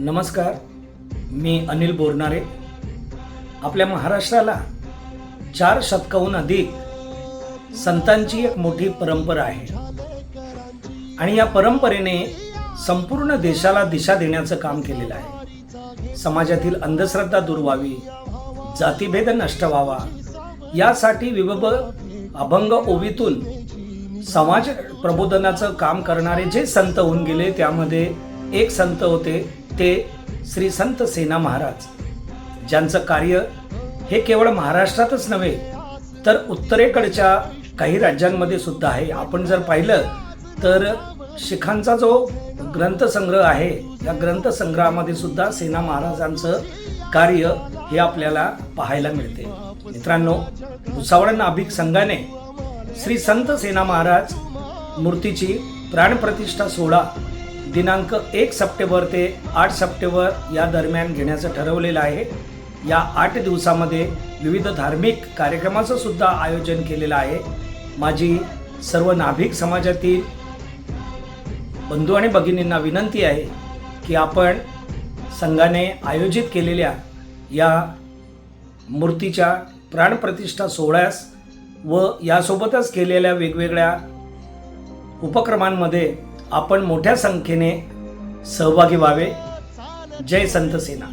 नमस्कार, मी अनिल बोरनारे। आपल्या महाराष्ट्राला 4 शतकाहून अधिक संतांची एक मोठी परंपरा आहे आणि या परंपरेने संपूर्ण देशाला दिशा देण्याचं काम केलेलं आहे। समाजातील अंधश्रद्धा दूर व्हावी, जातीभेद नष्ट व्हावा यासाठी विविध अभंग ओवीतून समाज प्रबोधनाचं काम करणारे जे संत होऊन गेले त्यामध्ये एक संत होते ते श्री संत सेना महाराज, ज्यांचं कार्य हे केवळ महाराष्ट्रातच नव्हे तर उत्तरेकडच्या काही राज्यांमध्ये सुद्धा आहे। आपण जर पाहिलं तर शिखांचा जो ग्रंथसंग्रह आहे या ग्रंथसंग्रहामध्ये सुद्धा सेना महाराजांचं कार्य हे आपल्याला पाहायला मिळते। मित्रांनो, भुसावळ नाभिक संघाने श्री संत सेना महाराज मूर्तीची प्राणप्रतिष्ठा सोहळा दिनांक 1 सप्टेंबर ते 8 सप्टेंबर या दरम्यान घेण्याचं ठरवलेलं आहे। या 8 दिवसामध्ये विविध धार्मिक कार्यक्रमाचं सुद्धा आयोजन केलेलं आहे। माझी सर्व नाभिक समाजातील बंधू आणि भगिनींना विनंती आहे की आपण संघाने आयोजित केलेल्या या मूर्तीच्या प्राणप्रतिष्ठा सोहळ्यास व यासोबतच केलेल्या वेगवेगळ्या उपक्रमांमध्ये आपण मोठ्या संख्येने सहभागी व्हावे। जय संत सेना।